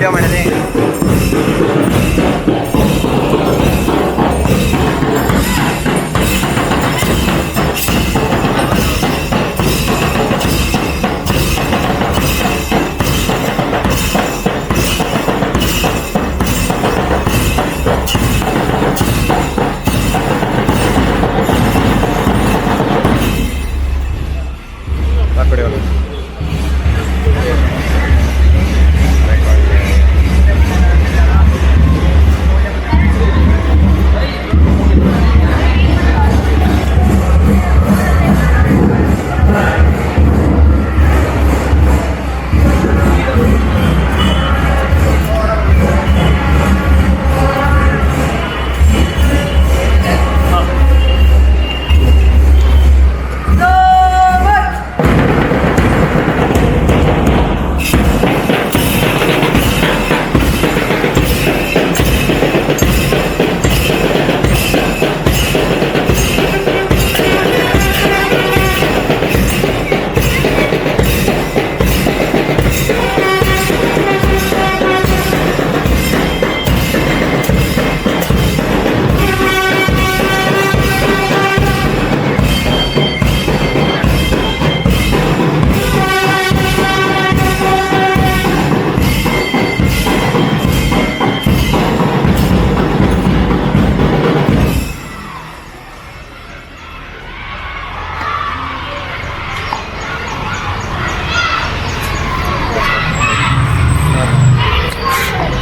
Video ಮಾಡಿದೆ.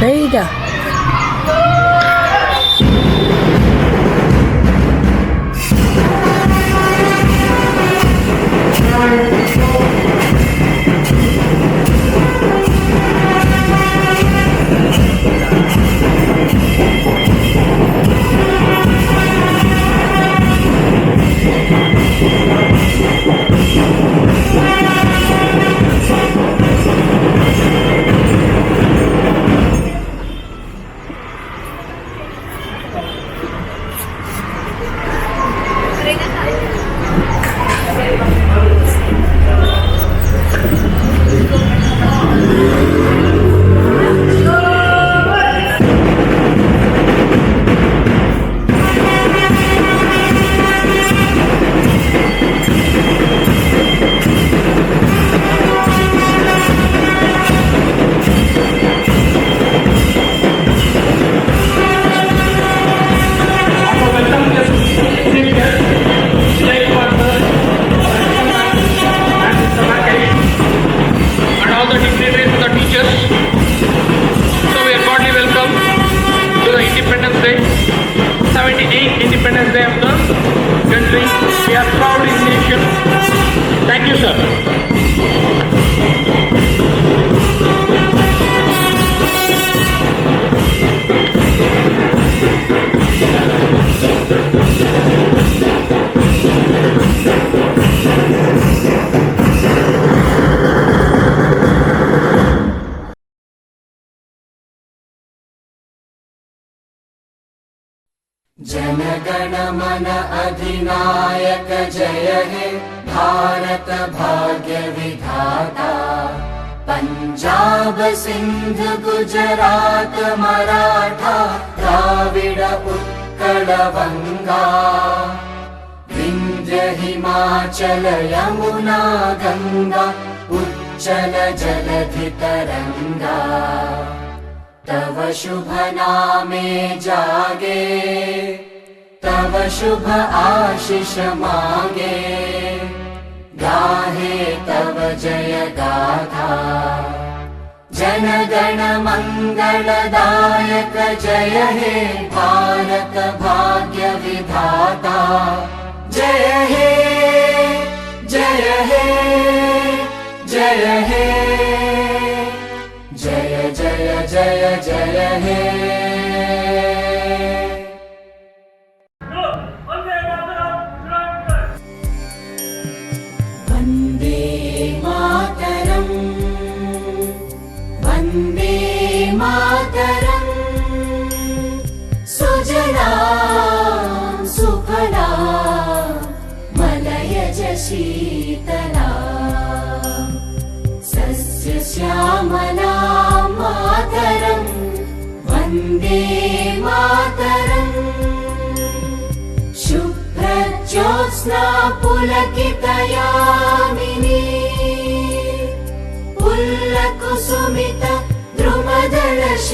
ಬೇಗ जनगण मन अधिनायक जय हे भारत भाग्य विधाता। पंजाब सिंध गुजरात मराठा द्राविड उत्कल बंगा विंध्य हिमाचल यमुना गंगा उच्चल जलधि तरंगा। तव शुभ नामे जागे तव शुभ आशीष मागे गाहे तव जय गाथा। जन गण मंगलदायक जय हे भारत भाग्य विधाता। जय हे जय हे जय हे जय जय जय जय हे। वंदे मातरम वंदे मातरम। सुजला सुफला मलयज शीतला सस्य श्यामला मातरम। पुलकितयामिनी पुल्लकुसुमित द्रुमदलशोभिनी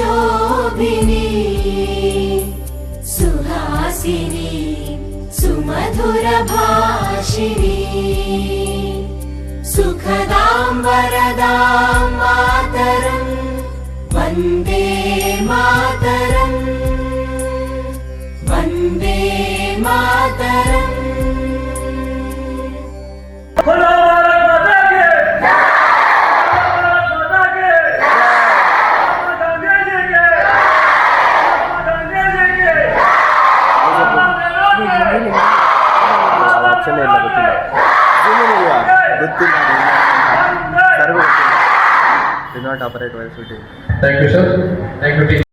सुहासिनी सुमधुरभाषिणी सुखदां वरदां मातरं वन्दे मातरं Vande Mataram Do not operate while shooting. Thank you, sir. Thank you, teacher.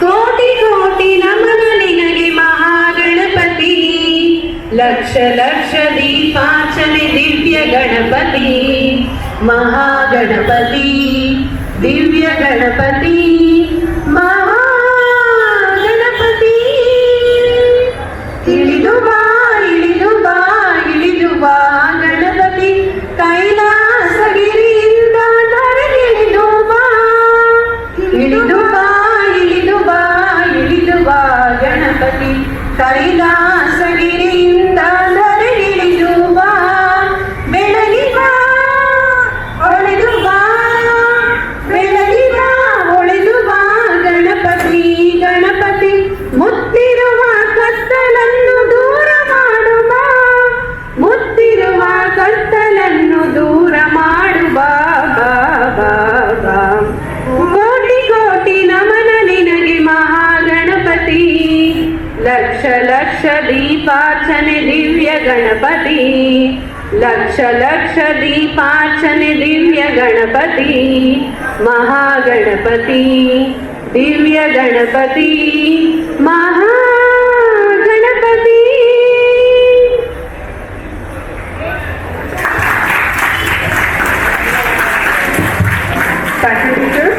ಕೋಟಿ ಕೋಟಿ ನಮನ ನಿನಗೆ ಮಹಾಗಣಪತಿ ಲಕ್ಷ ಲಕ್ಷ ದೀಪಾರ್ಚನೆ ದಿವ್ಯ ಗಣಪತಿ ಮಹಾಗಣಪತಿ ದಿವ್ಯ ಗಣಪತಿ ಮಹಾಗಣಪತಿ ಇಳಿದು ಬಾ ಇಳಿದು ಬಾ ಇಳಿದು ಬಾ ಗಣಪತಿ ಕೈಲಾಸಗಿರಿಯಿಂದ ಧರೆಗಿಳಿದು ಬಾ ಇಳಿದು ಬಾ ಇಳಿದು ಬಾ ಇಳಿದು ಬಾ ಗಣಪತಿ ಕೈಲಾಸಗಿರಿಯಿಂದ ಧರೆಗಿಳಿದು ಬಾ ಬೆಳಗಿ ಬಾ ಒಳೆದು ಬಾ ಬೆಳಗಿ ಬಾ ಒಳೆದು ಬಾ ಗಣಪತಿ ಗಣಪತಿ ಮುತ್ತಿರುವ ಕತ್ತಲನ್ನು ದೂರ ಮಾಡು ಬಾ ಮುತ್ತಿರುವ ಕತ್ತಲನ್ನು ದೂರ ಮಾಡು ಬಾ ಬಾ ಬಾ ಬಾ ಕೋಟಿ ಕೋಟಿ ನಮನ ನಿನಗೆ ಮಹಾಗಣಪತಿ ಲಕ್ಷ ಲಕ್ಷ ದೀಪಾರ್ಚನೆ ದಿವ್ಯ ಗಣಪತಿ ಲಕ್ಷ ಲಕ್ಷ ದೀಪಾರ್ಚನೆ ದಿವ್ಯ ಗಣಪತಿ ಮಹಾಗಣಪತಿ ದಿವ್ಯ Ganapati Mahaganapati. Thank you, teachers.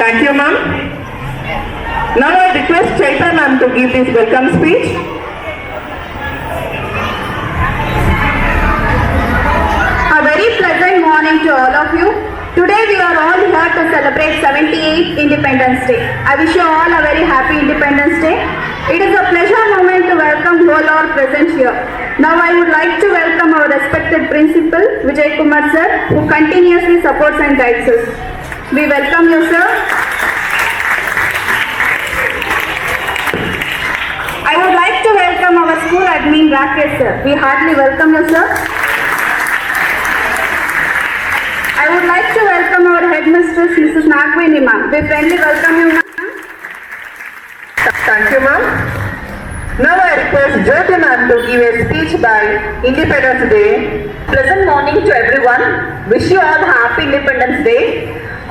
Thank you, ma'am. Now I request Chaitanya ma'am to give this welcome speech. morning to all of you. Today we are all here to celebrate 78th Independence Day. I wish you all a very happy Independence Day. It is a pleasure moment to welcome all our present here. Now I would like to welcome our respected principal, Vijay Kumar sir, who continuously supports and guides us. We welcome you, sir. I would like to welcome our school admin Rakesh sir. We heartily welcome you, sir. I would like to welcome our headmistress, Mrs. Nagvini ma'am. We friendly welcome you, ma'am. Thank you, ma'am. Now I request Jyoti ma'am to give a speech by Independence Day. Pleasant morning to everyone. Wish you all happy Independence Day.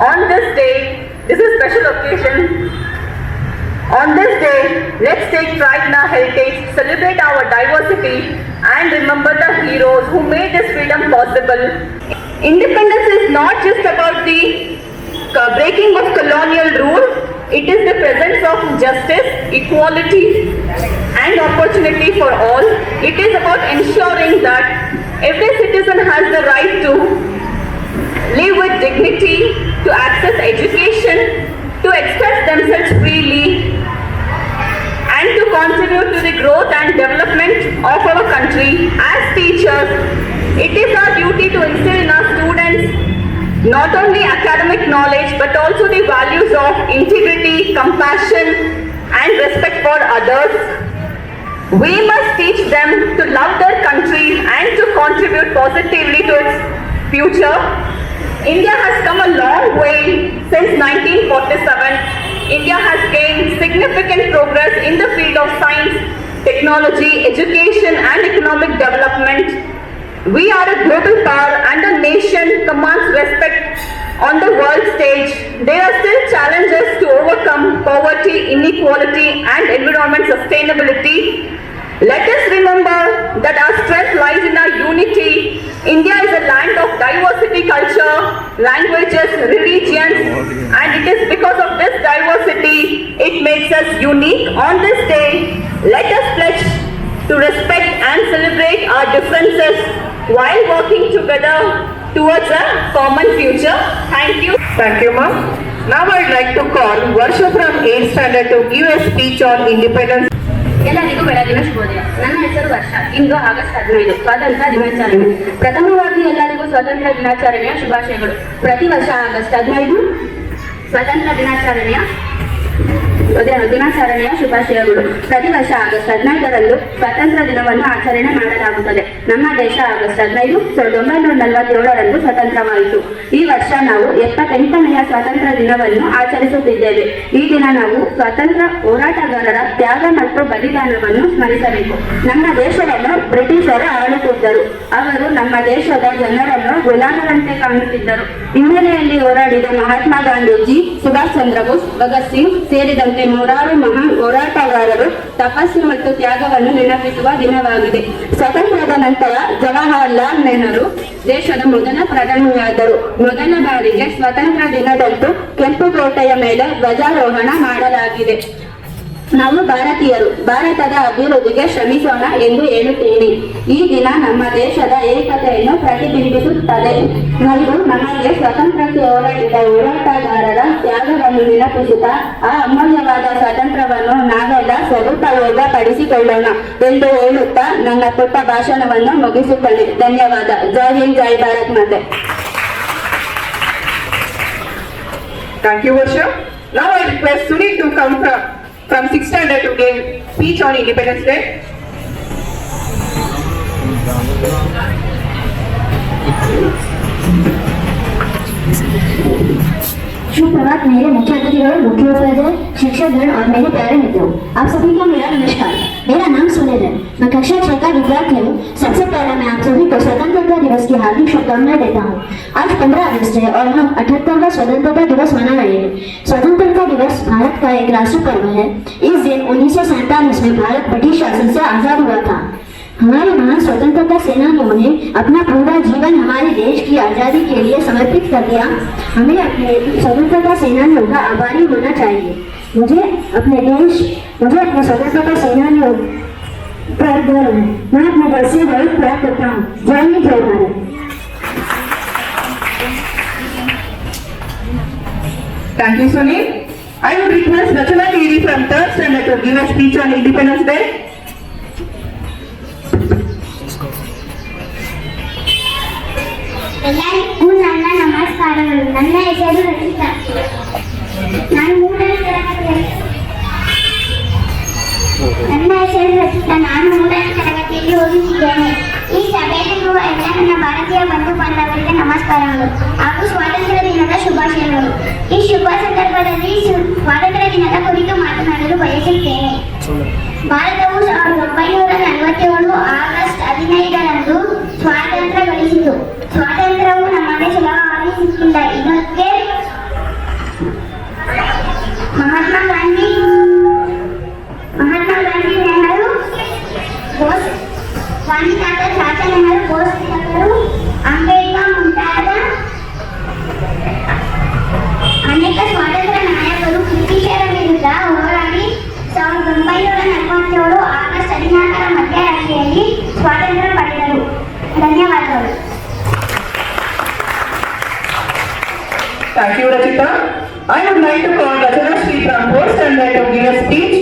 On this day, this is a special occasion. On this day, let's take pride in our heritage, celebrate our diversity, and remember the heroes who made this freedom possible. Independence is not just about the breaking of colonial rule. It is the presence of justice, equality, and opportunity for all. It is about ensuring that every citizen has the right to live with dignity, to access education, to express themselves freely, and to contribute to the growth and development of our country. As teachers, it is our duty to instill in our students not only academic knowledge but also the values of integrity, compassion, and respect for others. We must teach them to love their country and to contribute positively to its future. India has come a long way since 1947. India has gained significant progress in the field of science, technology, education, and economic development. We are a global power and a nation commands respect on the world stage. There are still challenges to overcome: poverty, inequality, and environment sustainability. Let us remember that our strength lies in our unity. India is a land of diversity, culture, languages, religions, and it is because of this diversity it makes us unique. On this day, let us pledge to respect and celebrate our differences while working together towards a common future. Thank you. Thank you, ma'am. Now I'd like to call Varsha from 8th standard to give a speech on independence. ಎಲ್ಲರಿಗೂ ಬೆಳಗಿನ ಶುಭೋದಯ. ನನ್ನ ಹೆಸರು ವರ್ಷ. ಇಂದು August 15 ಸ್ವಾತಂತ್ರ್ಯ ದಿನಾಚರಣೆ. ಪ್ರಥಮವಾಗಿ ಎಲ್ಲರಿಗೂ ಸ್ವಾತಂತ್ರ್ಯ ದಿನಾಚರಣೆಯ ಶುಭಾಶಯಗಳು. ಪ್ರತಿ ವರ್ಷ ಆಗಸ್ಟ್ 15 ಸ್ವಾತಂತ್ರ್ಯ ದಿನಾಚರಣೆಯ ಶುಭಾಶಯಗಳು. ಪ್ರತಿ ವರ್ಷ ಆಗಸ್ಟ್ 15ರಂದು ಸ್ವಾತಂತ್ರ್ಯ ದಿನವನ್ನು ಆಚರಣೆ ಮಾಡಲಾಗುತ್ತದೆ. ನಮ್ಮ ದೇಶ ಆಗಸ್ಟ್ 15 1947ರಂದು ಸ್ವತಂತ್ರವಾಯಿತು. ಈ ವರ್ಷ ನಾವು 78ನೆಯ ಸ್ವಾತಂತ್ರ್ಯ ದಿನವನ್ನು ಆಚರಿಸುತ್ತಿದ್ದೇವೆ. ಈ ದಿನ ನಾವು ಸ್ವಾತಂತ್ರ್ಯ ಹೋರಾಟಗಾರರ ತ್ಯಾಗ ಮತ್ತು ಬಲಿದಾನವನ್ನು ಸ್ಮರಿಸಬೇಕು. ನಮ್ಮ ದೇಶವನ್ನು ಬ್ರಿಟಿಷರು ಆಳುತ್ತಿದ್ದರು. ಅವರು ನಮ್ಮ ದೇಶದ ಜನರನ್ನು ಗುಲಾಮರಂತೆ ಕಾಣುತ್ತಿದ್ದರು. ಹಿನ್ನೆಲೆಯಲ್ಲಿ ಹೋರಾಡಿದ ಮಹಾತ್ಮ ಗಾಂಧೀಜಿ, ಸುಭಾಷ್ ಚಂದ್ರ ಬೋಸ್, ಭಗತ್ ಸಿಂಗ್ ಸೇರಿದಂತೆ ನೂರಾರು ಮಹಾನ್ ಹೋರಾಟಗಾರರು ತಪಸ್ಸು ಮತ್ತು ತ್ಯಾಗವನ್ನು ನೆನಪಿಸುವ ದಿನವಾಗಿದೆ. ಸ್ವಾತಂತ್ರ್ಯದ ನಂತರ ಜವಾಹರಲಾಲ್ ನೆಹರು ದೇಶದ ಮೊದಲ ಪ್ರಧಾನಿಯಾದರು. ಮೊದಲ ಬಾರಿಗೆ ಸ್ವಾತಂತ್ರ್ಯ ದಿನದಂದು ಕೆಂಪುಕೋಟೆಯ ಮೇಲೆ ಧ್ವಜಾರೋಹಣ ಮಾಡಲಾಗಿದೆ. ನಾವು ಭಾರತೀಯರು ಭಾರತದ ಅಭಿವೃದ್ಧಿಗೆ ಶ್ರಮಿಸೋಣ ಎಂದು ಹೇಳುತ್ತೇನೆ. ಈ ದಿನ ನಮ್ಮ ದೇಶದ ಏಕತೆಯನ್ನು ಪ್ರತಿಬಿಂಬಿಸುತ್ತದೆ. ನಾವು ನಮಗೆ ಸ್ವಾತಂತ್ರ್ಯಕ್ಕೆ ಹೋರಾಡಿದ ಹೋರಾಟಗಾರರ ತ್ಯಾಗವನ್ನು ನೆನಪಿಸುತ್ತಾ ಆ ಅಮೂಲ್ಯವಾದ ಸ್ವಾತಂತ್ರ್ಯವನ್ನು ನಾವೆಲ್ಲ ಸದುಪಯೋಗ ಪಡಿಸಿಕೊಳ್ಳೋಣ ಎಂದು ಹೇಳುತ್ತಾ ನನ್ನ ಪುಟ್ಟ ಭಾಷಣವನ್ನು ಮುಗಿಸುತ್ತೇನೆ. ಧನ್ಯವಾದ. ಜೈ ಹಿಂದ್, ಜೈ ಭಾರತ್ ಮಾತೆ. Thank you, Varsha. Now I request Sunil to come from 6th standard to give speech on Independence Day. सुप्रभात मेरे मुख्य अतिथिगण, मुख्योपाध्याय, शिक्षकगण और मेरे प्यारे मित्रों, आप सभी को मेरा नमस्कार। मेरा नाम सुनील है। मैं कक्षा 6 का विद्यार्थी हूँ। सबसे पहले मैं आप सभी को स्वतंत्रता दिवस की हार्दिक शुभकामनाएं देता हूँ। आज 15 अगस्त है और हम 78वां स्वतंत्रता दिवस मना रहे हैं। स्वतंत्रता दिवस भारत का एक राष्ट्रीय पर्व है। इस दिन 1947 में भारत ब्रिटिश शासन से आजाद हुआ था। हमारे महान स्वतंत्रता सेनानियों ने अपना पूरा जीवन हमारे देश की आजादी के लिए समर्पित कर दिया। हमें अपने स्वतंत्रता सेनानियों का आभारी होना चाहिए। मुझे अपने स्वतंत्रता सेनानियों पर गर्व है। मैं अपने देश से बहुत प्यार करता हूँ। जय हिंद, जय Bharat. Thank you, Sunil. I would request Rachana Didi from 3rd standard to give a speech on Independence Day. ಎಲ್ಲರಿಗೂ ನನ್ನ ನಮಸ್ಕಾರಗಳು. ನನ್ನ ಹೆಸರು ರಚಿತಾ. ನಾನು 3ನೇ ತರಗತಿಯಲ್ಲಿ ಓದುತ್ತಿದ್ದೇನೆ. ಈ ಸಭೆಯಲ್ಲಿರುವ ಎಲ್ಲ ನನ್ನ ಭಾರತೀಯ ಬಂಧು ಬಾಂಧವರಿಗೆ ನಮಸ್ಕಾರಗಳು ಹಾಗೂ ಸ್ವಾತಂತ್ರ್ಯ ದಿನದ ಶುಭಾಶಯಗಳು. ಈ ಶುಭ ಸಂದರ್ಭದಲ್ಲಿ ಸ್ವಾತಂತ್ರ್ಯ ದಿನದ ಕುರಿತು ಮಾತನಾಡಲು ಬಯಸುತ್ತೇನೆ. ಭಾರತವು 1947 ಆಗಸ್ಟ್ 15ರಂದು ಸ್ವಾತಂತ್ರ್ಯ ಗಳಿಸಿತು. ಸ್ವಾತಂತ್ರ್ಯವು ನಮಗೆ ಸುಲಭವಾಗಿ ಸಿಕ್ಕಿಲ್ಲ. ಇದಕ್ಕೆ ಮಹಾತ್ಮ ಗಾಂಧಿ, ನೆಹರು, ಬೋಸ್, ಸ್ವಾಮಿ ಚಾಚಾ ನೆಹರು, ಬೋಸ್ ತಿಲಕರು, ಅಂಬೇಡ್ಕರ್ ಮುಂತಾದ ಅನೇಕ ಸ್ವಾತಂತ್ರ್ಯ ನಾಯಕರು ಬ್ರಿಟಿಷರ ವಿರುದ್ಧ ಹೋರಾಡಿ 1947 ಆಗಸ್ಟ್ 14ರ ಮಧ್ಯರಾತ್ರಿಯಲ್ಲಿ ಸ್ವಾತಂತ್ರ್ಯ ಪಡೆದರು. ಧನ್ಯವಾದಗಳು. Thank you, Rachita. I would like to call Rachana Sri from 4th standard to give a speech.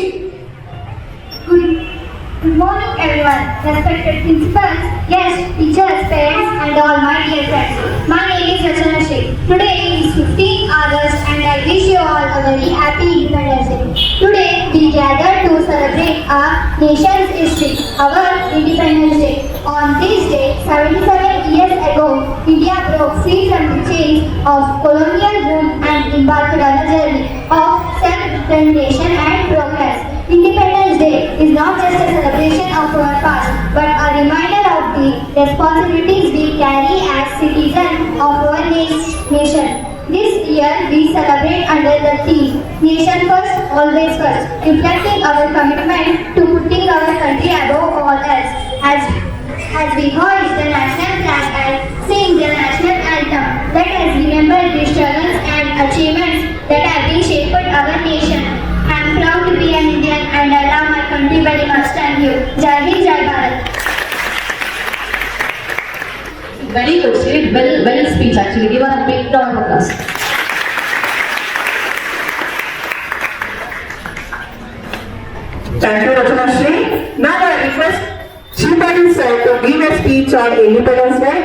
Good morning, everyone. Respected principals, guests, teachers, parents, and all my dear friends. My name is Rachana Sri. Today is 15th August, and I wish you all a very happy Independence Day. Today, we gather to celebrate our nation's history, our Independence Day. On this day, 77 years ago, India broke free from the chains of colonial rule and embarked on a journey of self-determination and progress. Independence Day is not just a celebration of our past, but a reminder of the responsibilities we carry as citizens of our nation. This year, we celebrate under the theme Nation First, Always First, reflecting our commitment to putting our country above all else. As we hoist the national flag and sing the national anthem, let us remember the struggles and achievements that have been shaped our nation. I am proud to be an Indian and I love my country very much. Thank you. Jai Hind, Jai Bharat. Very good, Sid. Well speech actually. Give her a big round of applause. Thank you, Rachana Sri. Now I request Shivani sir to give a speech on Independence Day.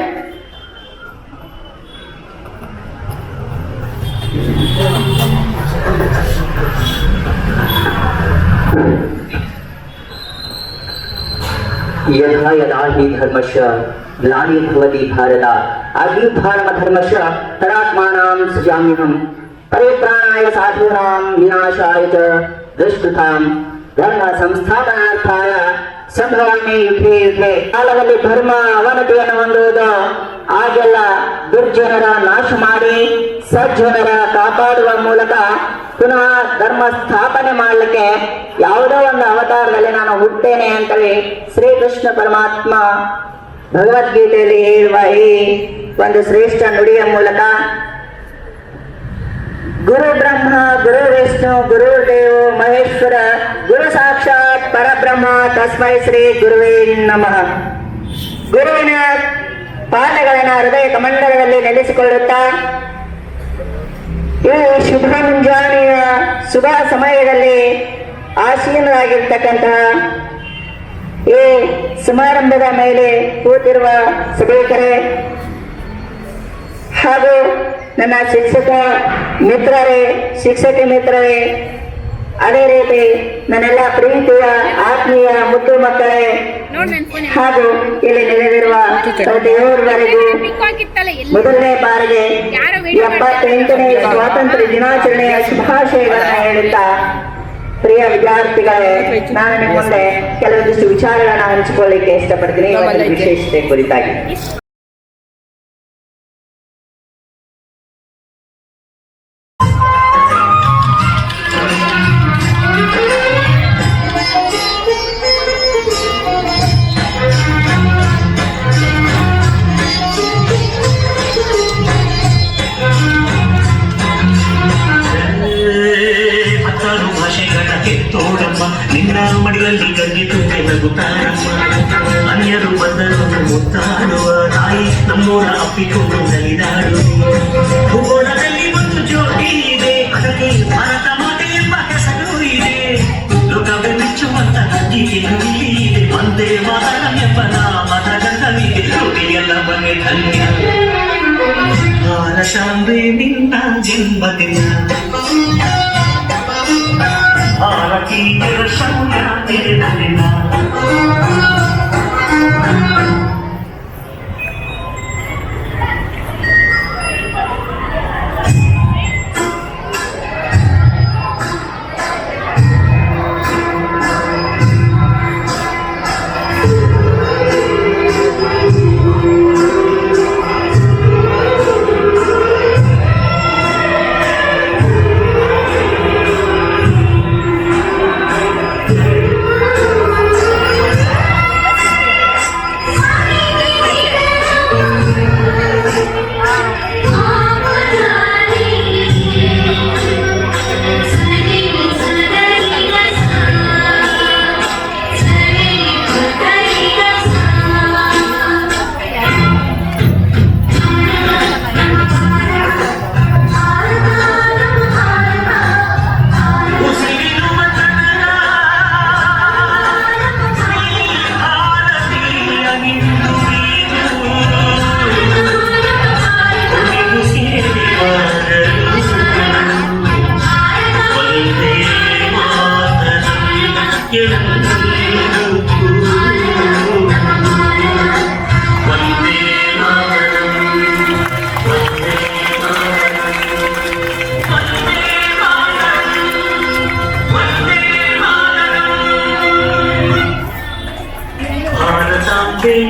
यथा यदा हि धर्मस्य ग्लानिर्भवति भारत अभ्युत्थानमधर्मस्य तदात्मानं सृजाम्यहं परित्राणाय साधूनां विनाशाय च दुष्कृतां धर्म ಸಂಸ್ಥಾಪನಾರ್ಥಾಯ ಸಂಭವಾಮಿ ಯುಗೆ ಯುಗೆ. ಕಾಲದಲ್ಲಿ ಧರ್ಮ ಅವನತಿಯನ್ನು ಹೊಂದುವುದು, ಆಗೆಲ್ಲ ದುರ್ಜನರ ನಾಶ ಮಾಡಿ ಸಜ್ಜನರ ಕಾಪಾಡುವ ಮೂಲಕ ಪುನಃ ಧರ್ಮ ಸ್ಥಾಪನೆ ಮಾಡಲಿಕ್ಕೆ ಯಾವುದೋ ಒಂದು ಅವತಾರದಲ್ಲಿ ನಾನು ಹುಟ್ಟೇನೆ ಅಂತೇಳಿ ಶ್ರೀಕೃಷ್ಣ ಪರಮಾತ್ಮ ಭಗವದ್ಗೀತೆಯಲ್ಲಿ ಹೇಳುವ ಈ ಒಂದು ಶ್ರೇಷ್ಠ ನುಡಿಯ ಮೂಲಕ ಗುರು ಬ್ರಹ್ಮ ಗುರು ವಿಷ್ಣು ಗುರು ದೇವೋ ಮಹೇಶ್ವರ ಗುರು ಸಾಕ್ಷಾತ್ ಪರಬ್ರಹ್ಮ ತಸ್ಮೈ ಶ್ರೀ ಗುರುವೇ ನಮಃ. ಗುರುವಿನ ಪಾದಗಳನ್ನ ಹೃದಯ ಕಮಂಡಲದಲ್ಲಿ ನೆಲೆಸಿಕೊಳ್ಳುತ್ತಾ ಈ ಶುಭ ಮುಂಜಾನೆಯ ಶುಭ ಸಮಯದಲ್ಲಿ ಆಸೀನರಾಗಿರ್ತಕ್ಕಂತಹ ಈ ಸಮಾರಂಭದ ಮೇಲೆ ಕೂತಿರುವ ಸಭಿಕರೇ ಹಾಗೂ ನನ್ನ ಶಿಕ್ಷಕ ಮಿತ್ರರೇ, ಶಿಕ್ಷಕಿ ಮಿತ್ರರೇ, ಅದೇ ರೀತಿ ನನ್ನೆಲ್ಲ ಪ್ರೀತಿಯ ಆತ್ಮೀಯ ಮುದ್ದು ಮಕ್ಕಳೇ ಹಾಗೂ ಇಲ್ಲಿ ನೆಲೆದಿರುವ ಪ್ರತಿಯೊಬ್ಬರಿಗೂ ಮೊದಲನೇ ಬಾರಿಗೆ 78ನೇ ಸ್ವಾತಂತ್ರ್ಯ ದಿನಾಚರಣೆಯ ಶುಭಾಶಯಗಳನ್ನು ಹೇಳುತ್ತಾ, ಪ್ರಿಯ ವಿದ್ಯಾರ್ಥಿಗಳೇ, ನಾನು ನಿಮ್ಮ ಮುಂದೆ ಕೆಲವೊಂದಿಷ್ಟು ವಿಚಾರಗಳನ್ನ ಹಂಚಿಕೊಳ್ಳಿಕ್ಕೆ ಇಷ್ಟಪಡ್ತೀನಿ ಇವತ್ತಿನ ವಿಶೇಷತೆ ಕುರಿತಾಗಿ. ನಿನ್ನ ಮಡಿಲಲ್ಲಿ ಗಂಗೆ ತುಂಬೆ ನಗುತ್ತಾರಮ್ಮ, ಅನ್ಯರು ಬಂದರು ಮುತ್ತಾಡುವ ತಾಯಿ ನಮ್ಮೂರ ಅಪ್ಪಿಕೊಂಡು ನಲಿದಾಡು. ಭೂಗೋಳದಲ್ಲಿ ಒಂದು ಜ್ಯೋತಿ ಇದೆ, ಅದಕ್ಕೆ ಭಾರತ ಮಾತೆ ಎಂಬ ಹೆಸರು ಇದೆ. ಲೋಕವೇ ಮೆಚ್ಚುವಂತ ಗೀತೆಯು ಇಲ್ಲಿ ಇದೆ. ವಂದೇ ಮಾತರಂ ಎಂಬ ನಾಮದ ಗಂಧವಿದೆ. ನುಡಿಯೆಲ್ಲವನ್ನೇ ಧನ್ಯ. ಭಾರತಾಂಬೆ ನಿನ್ನ ಜನ್ಮದಿನ, ಭಾರತೀಯರ ಶೌರ್ಯ ತಿಳಿದ ದಿನ.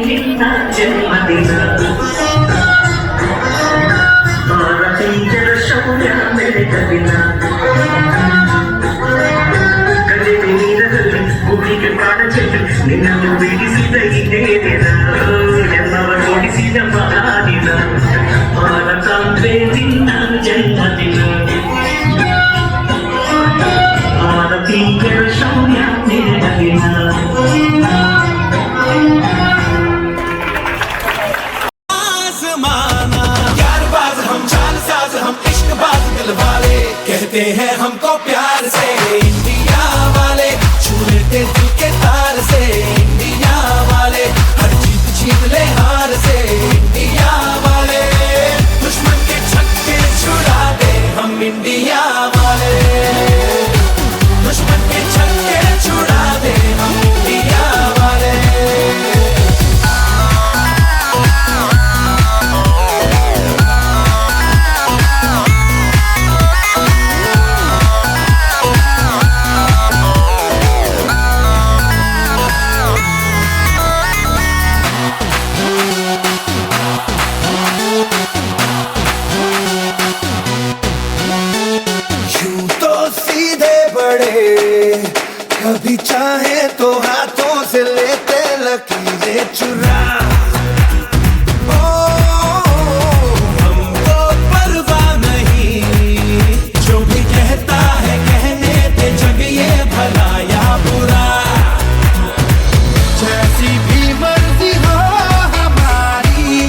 ನಿನ್ನ ಜನ್ಮದಿನ, ಭಾರತೀಯರ ಶೌರ್ಯ ಮೆರೆದ ದಿನ. ಕಲಿತು ನೀರಲ್ಲಿ ಭೂಮಿಗೆ ಪ್ರಾಣ ಚೆಲ್ಲಿ ನಿನ್ನನ್ನು ಬೀಳಿಸಿದ ಇದೇ ದಿನ, ಎಲ್ಲವ ಜೋಡಿಸಿದ ಮಹಾದಿನ. ಭಾರತಾಂಬೆ ನಿನ್ನ ಜನ್ಮದಿನ, ಭಾರತೀಯರ ಶೌರ್ಯ ಮೆರೆದ ದಿನ. कहते हैं हमको प्यार से इंडिया वाले, छू लेते दिल के तार से इंडिया वाले, हर जीत जीत ले हार से इंडिया वाले, दुश्मन के छक्के छुड़ा दे हम इंडिया वाले, दुश्मन के छक्के छुड़ा दे हम इंडिया वाले. कभी चाहे तो हाथों से लेते लकीरें चुरा, हमको परवाह नहीं जो भी कहता है कहने दे, जग ये भला या बुरा, जैसी भी मर्जी हो हमारी,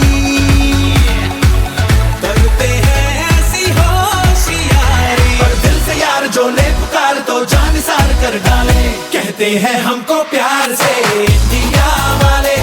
करते हैं ऐसी होशियारी, पर दिल से यार जो ले पुकार तो जान सार कर डाले, कहते हैं हमको प्यार से इंडिया वाले.